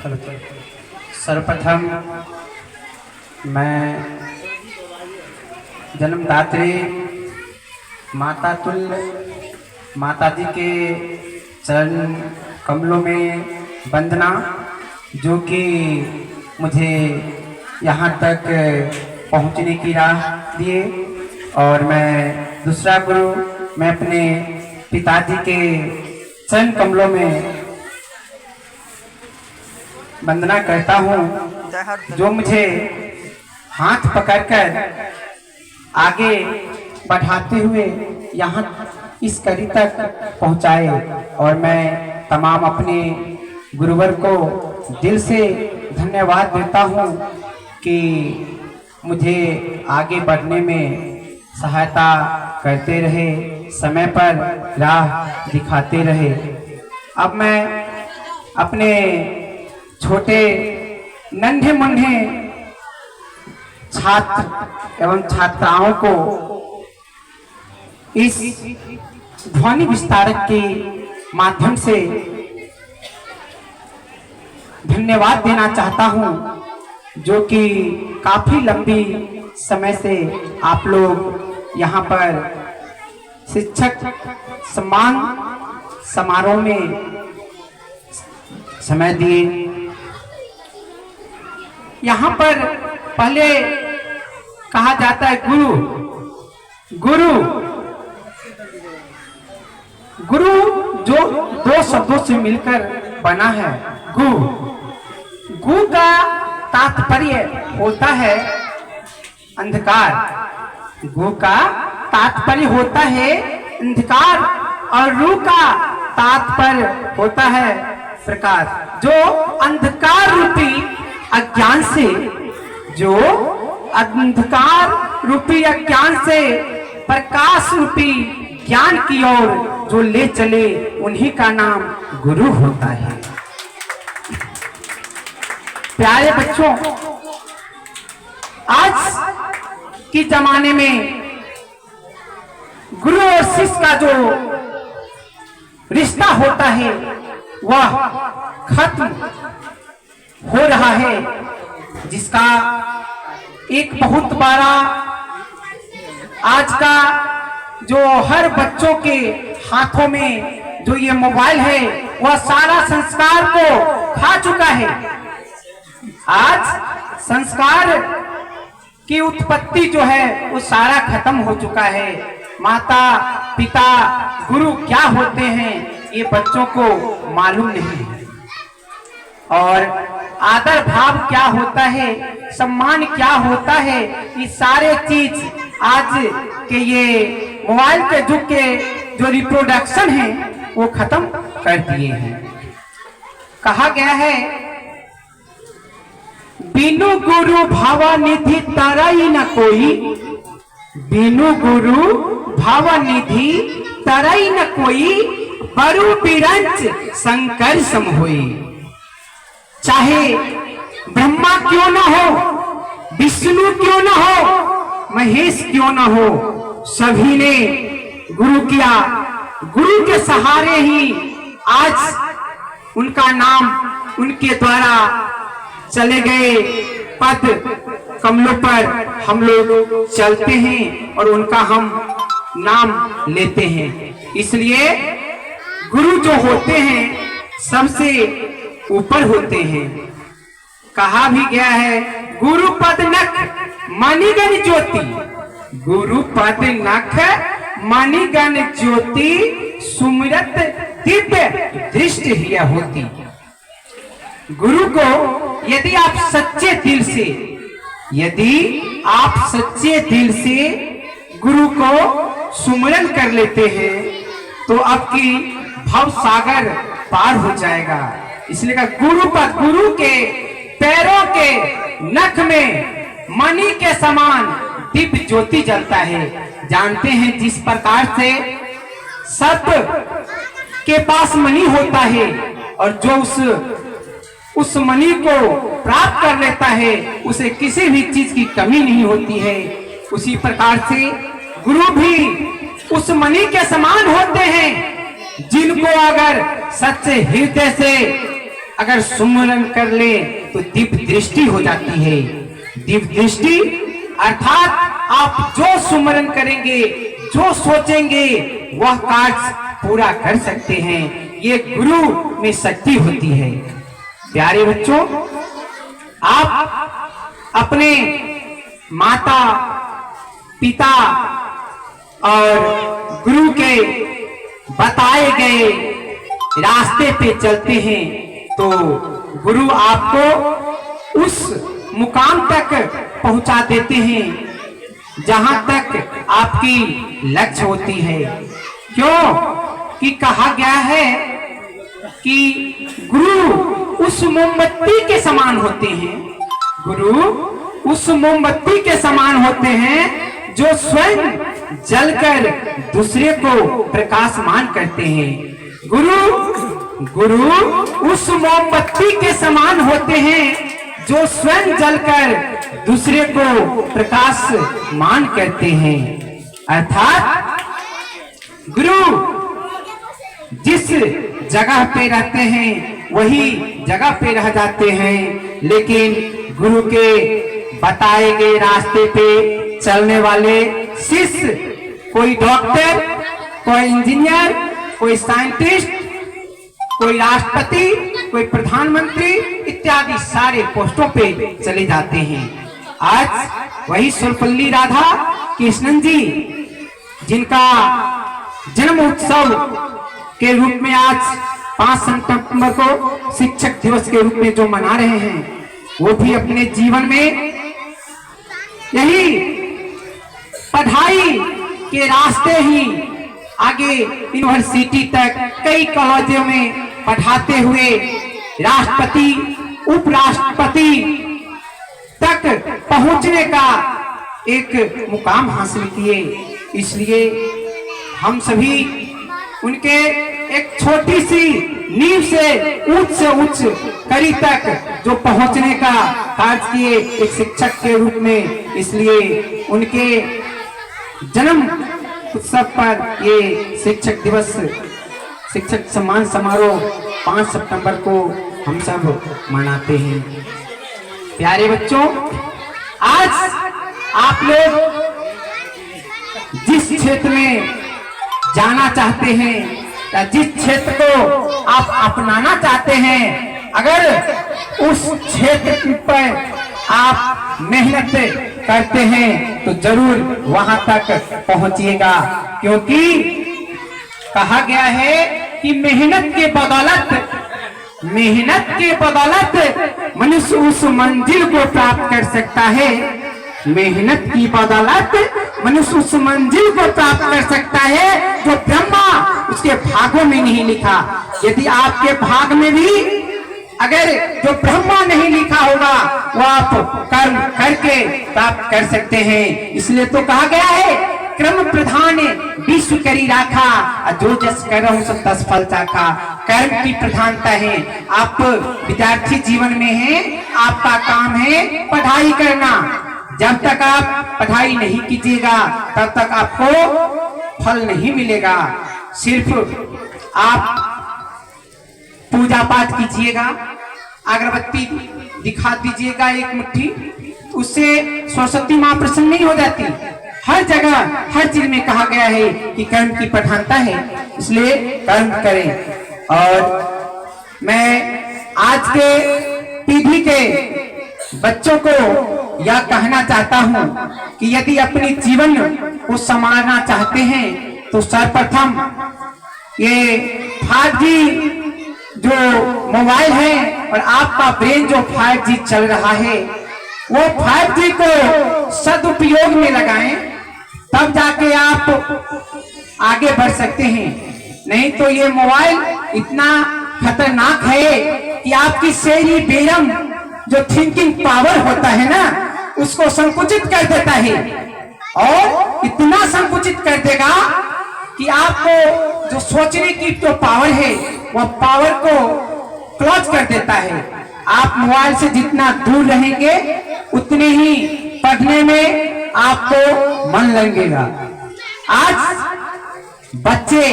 सर्वप्रथम मैं जन्मदात्री माता तुल्य माता जी के चरण कमलों में वंदना, जो कि मुझे यहाँ तक पहुँचने की राह दिए। और मैं दूसरा गुरु, मैं अपने पिताजी के चरण कमलों में वंदना करता हूँ, जो मुझे हाथ पकड़कर आगे बढ़ाते हुए यहाँ इस कड़ी तक पहुँचाए। और मैं तमाम अपने गुरुवर को दिल से धन्यवाद देता हूँ कि मुझे आगे बढ़ने में सहायता करते रहे, समय पर राह दिखाते रहे। अब मैं अपने छोटे नन्हे मुन्ने छात्र एवं छात्राओं को इस ध्वनि विस्तारक के माध्यम से धन्यवाद देना चाहता हूं, जो कि काफी लंबी समय से आप लोग यहाँ पर शिक्षक सम्मान समारोह में समय दिए। यहाँ पर पहले कहा जाता है गुरु गुरु गुरु, जो दो शब्दों से मिलकर बना है। गु गु का तात्पर्य होता है अंधकार, गु का तात्पर्य होता है अंधकार, और रू का तात्पर्य होता है प्रकाश। जो अंधकार रूपी अज्ञान से, जो अंधकार रूपी अज्ञान से प्रकाश रूपी ज्ञान की ओर जो ले चले, उन्हीं का नाम गुरु होता है। प्यारे बच्चों, आज के जमाने में गुरु और शिष्य का जो रिश्ता होता है वह खत्म हो रहा है, जिसका एक बहुत बड़ा आज का जो हर बच्चों के हाथों में जो ये मोबाइल है, वह सारा संस्कार को खा चुका है। आज संस्कार की उत्पत्ति जो है वो सारा खत्म हो चुका है। माता पिता गुरु क्या होते हैं ये बच्चों को मालूम नहीं है, और आदर भाव क्या होता है, सम्मान क्या होता है, ये सारे चीज आज के ये मोबाइल के युग के जो रिप्रोडक्शन है वो खत्म कर दिए हैं। कहा गया है बिनु गुरु भावानिधि तरई न कोई, बिनु गुरु भावानिधि तरई न कोई, बरु बिरंच शंकर सम होई। चाहे ब्रह्मा क्यों न हो, विष्णु क्यों न हो, महेश क्यों न हो, सभी ने गुरु किया। गुरु के सहारे ही आज उनका नाम उनके द्वारा चले गए पद कमलों पर हम लोग चलते हैं और उनका हम नाम लेते हैं। इसलिए गुरु जो होते हैं सबसे ऊपर होते हैं। कहा भी गया है गुरु पद नख मणिगण ज्योति, गुरु पद नख मणिगण ज्योति, सुमिरत दिव्य दृष्टि हिया होती। गुरु को यदि आप सच्चे दिल से, यदि आप सच्चे दिल से गुरु को सुमिरन कर लेते हैं तो आपकी भव सागर पार हो जाएगा। इसलिए कहा गुरु पर, गुरु के पैरों के नख में मणि के समान दिव्य ज्योति जलता है। जानते हैं जिस प्रकार से सर्प के पास मणि होता है और जो उस मणि को प्राप्त कर लेता है उसे किसी भी चीज की कमी नहीं होती है, उसी प्रकार से गुरु भी उस मणि के समान होते हैं, जिनको अगर सच्चे हृदय से अगर सुमिरन कर ले तो दिव्य दृष्टि हो जाती है। दिव्य दृष्टि अर्थात आप जो सुमिरन करेंगे, जो सोचेंगे, वह कार्य पूरा कर सकते हैं। ये गुरु में शक्ति होती है। प्यारे बच्चों, आप अपने माता पिता और गुरु के बताए गए रास्ते पे चलते हैं तो गुरु आपको उस मुकाम तक पहुंचा देते हैं जहां तक आपकी लक्ष्य होती है। क्यों कि कहा गया है कि गुरु उस मोमबत्ती के समान होते हैं। गुरु उस मोमबत्ती के समान होते हैं जो स्वयं जलकर दूसरे को प्रकाशमान करते हैं। गुरु उस मोमबत्ती के समान होते हैं जो स्वयं जलकर दूसरे को प्रकाशमान करते हैं। अर्थात गुरु जिस जगह पे रहते हैं वही जगह पे रह जाते हैं, लेकिन गुरु के बताए गए रास्ते पे चलने वाले शिष्य, कोई डॉक्टर, कोई इंजीनियर, कोई साइंटिस्ट, कोई राष्ट्रपति, कोई प्रधानमंत्री इत्यादि सारे पोस्टों पे चले जाते हैं। आज वही सर्वपल्ली राधा कृष्णन जी, जिनका जन्म उत्सव के रूप में आज 5 सितंबर को शिक्षक दिवस के रूप में जो मना रहे हैं, वो भी अपने जीवन में यही पढ़ाई के रास्ते ही आगे यूनिवर्सिटी तक कई कॉलेजों में पढ़ाते हुए राष्ट्रपति, उपराष्ट्रपति तक पहुंचने का एक मुकाम हासिल किए। इसलिए हम सभी उनके एक छोटी सी नींव से उच्च कड़ी तक जो पहुंचने का कार्य किए एक शिक्षक के रूप में, इसलिए उनके जन्म उत्सव पर ये शिक्षक दिवस, शिक्षक सम्मान समारोह 5 सितंबर को हम सब मनाते हैं। प्यारे बच्चों, आज आप लोग जिस क्षेत्र में जाना चाहते हैं या जिस क्षेत्र को आप अपनाना चाहते हैं, अगर उस क्षेत्र पर आप मेहनत करते हैं तो जरूर वहां तक पहुंचिएगा। क्योंकि कहा गया है कि मेहनत के बदौलत मनुष्य उस मंजिल को प्राप्त कर सकता है। मेहनत की बदौलत मनुष्य उस मंजिल को प्राप्त कर सकता है जो ब्रह्मा उसके भागों में नहीं लिखा। यदि आपके भाग में भी अगर जो ब्रह्मा नहीं लिखा होगा वो आप कर्म करके प्राप्त कर सकते हैं। इसलिए तो कहा गया है, क्रम प्रधान विश्व करी राखा, जो जस करहु सो तस फल चाखा। कर्म की प्रधानता है। आप विद्यार्थी जीवन में हैं, आपका काम है पढ़ाई करना। जब तक आप पढ़ाई नहीं कीजिएगा तब तक आपको फल नहीं मिलेगा। सिर्फ आप पूजा पाठ कीजिएगा, अगरबत्ती दिखा दीजिएगा एक मुट्ठी, उससे सरस्वती माँ प्रसन्न नहीं हो जाती। हर जगह हर चीज में कहा गया है कि कर्म की प्रधानता है, इसलिए कर्म करें। और मैं आज के पीढ़ी के बच्चों को यह कहना चाहता हूं कि यदि अपने जीवन को संवारना चाहते हैं तो सर्वप्रथम ये 5G जो मोबाइल है और आपका ब्रेन जो 5G चल रहा है, वो 5G को सदुपयोग में लगाएं, तब जाके आप आगे बढ़ सकते हैं। नहीं तो ये मोबाइल इतना खतरनाक है कि आपकी शहरी बेरम जो थिंकिंग पावर होता है ना, उसको संकुचित कर देता है। और इतना संकुचित कर देगा कि आपको जो सोचने की जो पावर है वह पावर को क्लोज कर देता है। आप मोबाइल से जितना दूर रहेंगे उतने ही पढ़ने में आपको मन लगेगा। आज बच्चे